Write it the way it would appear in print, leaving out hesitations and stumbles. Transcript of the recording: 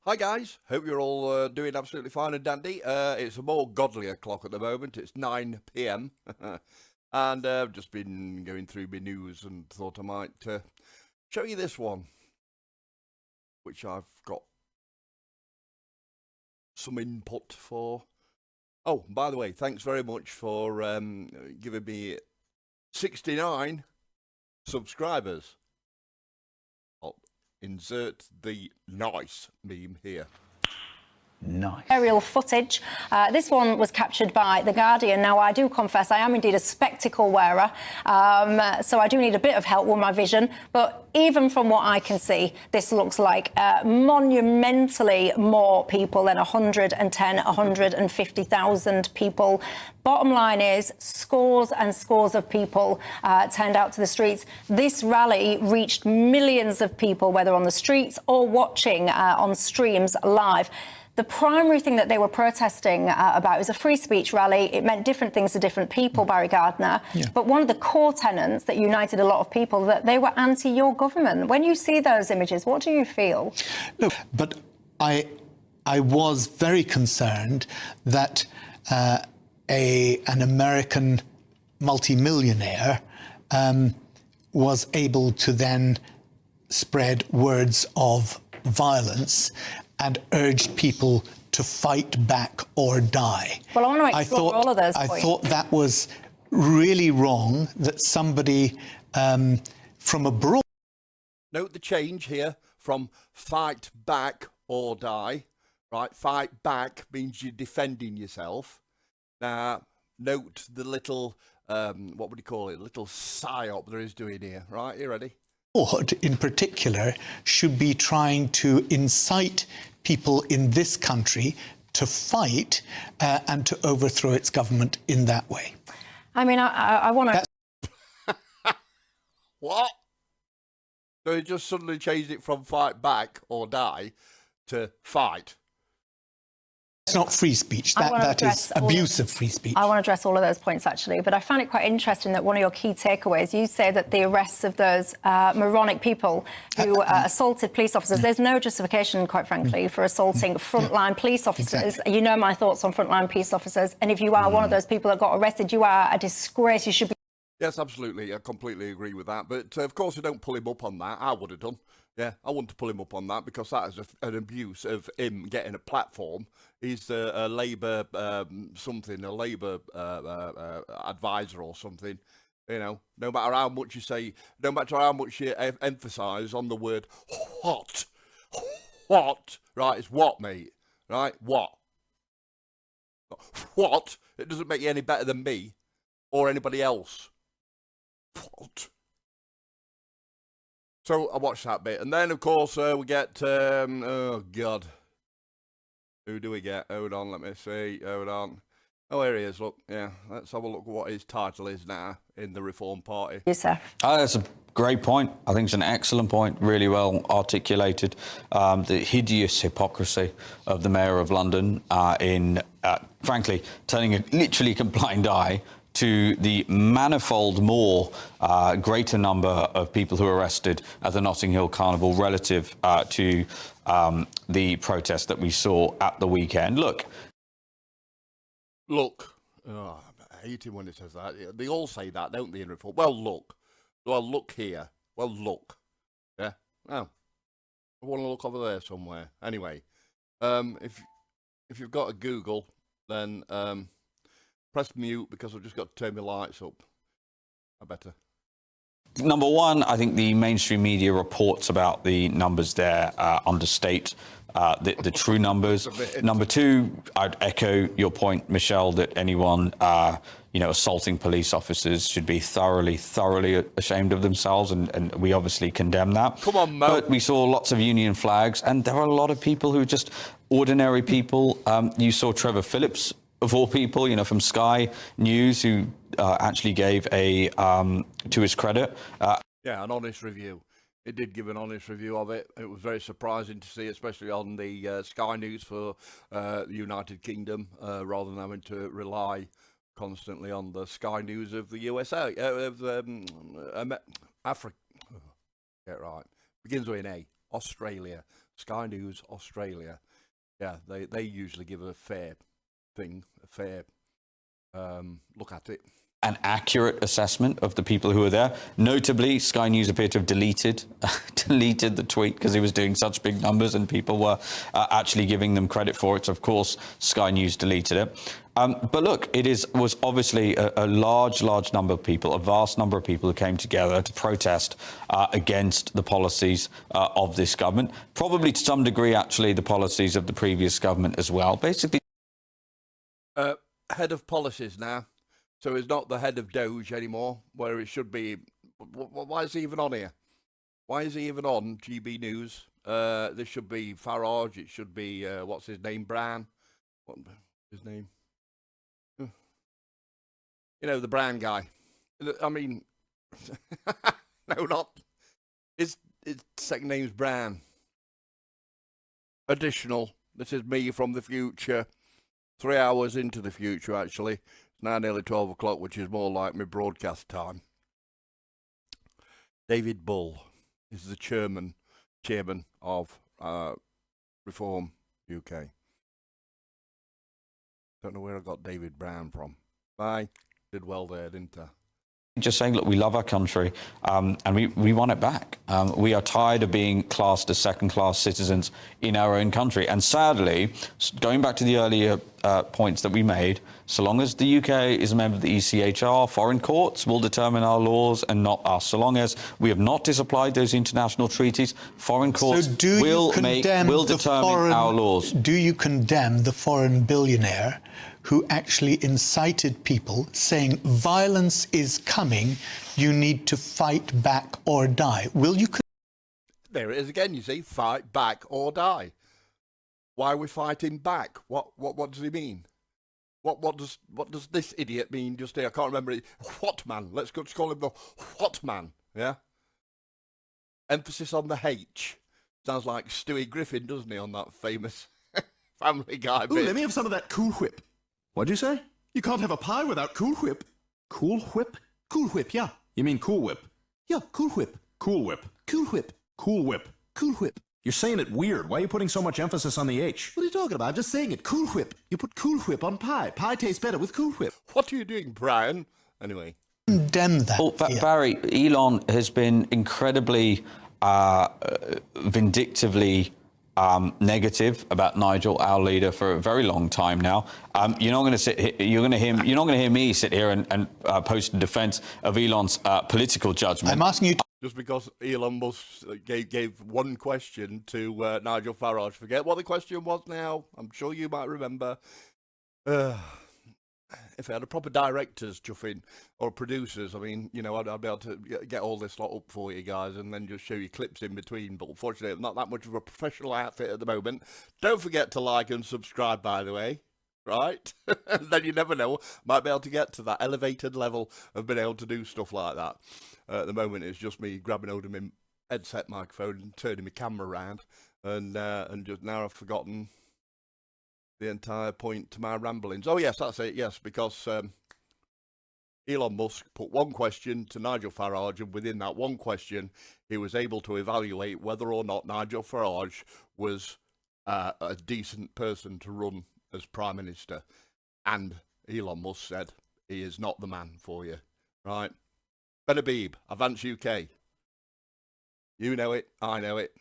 Hi guys, hope you're all doing absolutely fine and dandy. It's a more godly o'clock at the moment. It's 9 p.m. and I've just been going through my news and thought I might show you this one, which I've got some input for. Oh, by the way, thanks very much for giving me 69 subscribers. I'll insert the nice meme here. Nice. Aerial footage. This one was captured by The Guardian. Now, I do confess I am indeed a spectacle wearer, so I do need a bit of help with my vision. But even from what I can see, this looks like monumentally more people than 150,000 people. Bottom line is, scores and scores of people turned out to the streets. This rally reached millions of people, whether on the streets or watching on streams live. The primary thing that they were protesting about was a free speech rally. It meant different things to different people, Barry Gardner. Yeah. But one of the core tenets that united a lot of people, that they were anti your government. When you see those images, what do you feel? Look, but I was very concerned that an American multimillionaire was able to then spread words of violence and urged people to fight back or die. Well, I want to explore all of those points. I thought that was really wrong, that somebody from abroad... Note the change here from fight back or die, right? Fight back means you're defending yourself. Now, note the little, what would you call it, little psyop there is doing here, right? You ready? In particular, should be trying to incite people in this country to fight and to overthrow its government in that way. I mean, I want to... What? So he just suddenly changed it from fight back or die to fight. It's not free speech. That is abuse of free speech. I want to address all of those points, actually. But I found it quite interesting that one of your key takeaways, you say that the arrests of those moronic people who assaulted police officers, there's no justification, quite frankly, for assaulting frontline police officers. Exactly. You know my thoughts on frontline police officers. And if you are one of those people that got arrested, you are a disgrace. You should be... Yes, absolutely. I completely agree with that. But, of course, we don't pull him up on that. I would have done. Yeah, I want to pull him up on that because that is an abuse of him getting a platform. He's a Labour something, a Labour advisor or something. You know, no matter how much you say, no matter how much you emphasise on the word what, right, it's what, mate, right, what? It doesn't make you any better than me or anybody else. What? So I watched that bit, and then of course we get oh god, who do we get? Hold on, let me see. Hold on. Oh, here he is. Look, yeah. Let's have a look at what his title is now in the Reform Party. Yes, sir. That's a great point. I think it's an excellent point. Really well articulated. The hideous hypocrisy of the Mayor of London in, frankly, turning a literally blind eye to the manifold more greater number of people who were arrested at the Notting Hill Carnival relative to the protest that we saw at the weekend. Look. Oh, I hate it when it says that. They all say that, don't they, in Reform? Well, look. Well, look here. Well, look. Yeah? Oh. I want to look over there somewhere. Anyway, if you've got a Google, then... press mute because I've just got to turn my lights up. I better. Number one, I think the mainstream media reports about the numbers there understate the true numbers. Number two, I'd echo your point, Michelle, that anyone assaulting police officers should be thoroughly ashamed of themselves, and we obviously condemn that. Come on, Mo. But we saw lots of union flags, and there are a lot of people who are just ordinary people. You saw Trevor Phillips, of all people, from Sky News, who actually gave to his credit. Yeah, an honest review. It did give an honest review of it. It was very surprising to see, especially on the Sky News for the United Kingdom, rather than having to rely constantly on the Sky News of the USA, Africa. Get right. Begins with an A. Australia. Sky News Australia. Yeah, they usually give a fair thing, a fair look at it. An accurate assessment of the people who are there. Notably, Sky News appeared to have deleted the tweet because he was doing such big numbers and people were actually giving them credit for it. So, of course, Sky News deleted it. But look, was obviously a large number of people, a vast number of people who came together to protest against the policies of this government. Probably to some degree, actually, the policies of the previous government as well. Basically, head of policies now. So he's not the head of Doge anymore, where it should be. Why is he even on here? Why is he even on GB News? This should be Farage. It should be, what's his name, Brown? What's his name? You know, the Brown guy. I mean, no, not. His second name's Brown. Additional. This is me from the future. 3 hours into the future, actually. Now nearly 12 o'clock, which is more like my broadcast time. David Bull is the chairman of Reform UK. Don't know where I got David Brown from. Bye. Did well there, didn't I? just saying, look, we love our country and we want it back. We are tired of being classed as second-class citizens in our own country. And sadly, going back to the earlier points that we made, so long as the UK is a member of the ECHR, foreign courts will determine our laws and not us. So long as we have not disapplied those international treaties, foreign courts will determine our laws. Do you condemn the foreign billionaire who actually incited people saying violence is coming, you need to fight back or die? Will you? There it is again, you see, fight back or die. Why are we fighting back? What does he mean? What does this idiot mean just here? I can't remember it. What man? Let's call him the what man, yeah? Emphasis on the H. Sounds like Stewie Griffin, doesn't he, on that famous Family Guy bit. Ooh, let me have some of that Cool Whip. What'd you say? You can't have a pie without Cool Whip. Cool Whip? Cool Whip, yeah. You mean Cool Whip? Yeah, Cool Whip. Cool Whip. Cool Whip. Cool Whip. Cool Whip. You're saying it weird. Why are you putting so much emphasis on the H? What are you talking about? I'm just saying it. Cool Whip. You put Cool Whip on pie. Pie tastes better with Cool Whip. What are you doing, Brian? Anyway. Condemn that. Well, Barry, Elon has been incredibly vindictively negative about Nigel, our leader, for a very long time now. You're not going to hear me sit here and post in defence of Elon's political judgment. I'm asking you to. Just because Elon Musk gave one question to Nigel Farage. Forget what the question was now. I'm sure you might remember. If I had a proper directors, Chuffin, or producers, I mean, you know, I'd be able to get all this lot up for you guys and then just show you clips in between. But unfortunately, I'm not that much of a professional outfit at the moment. Don't forget to like and subscribe, by the way. Right? And then you never know, might be able to get to that elevated level of being able to do stuff like that. At the moment, it's just me grabbing hold of my headset microphone and turning my camera around, and just now I've forgotten the entire point to my ramblings. Oh yes, that's it. Yes, because Elon Musk put one question to Nigel Farage, and within that one question, he was able to evaluate whether or not Nigel Farage was a decent person to run as Prime Minister. And Elon Musk said, he is not the man for you. Right? Ben Habib, Advance UK. You know it, I know it.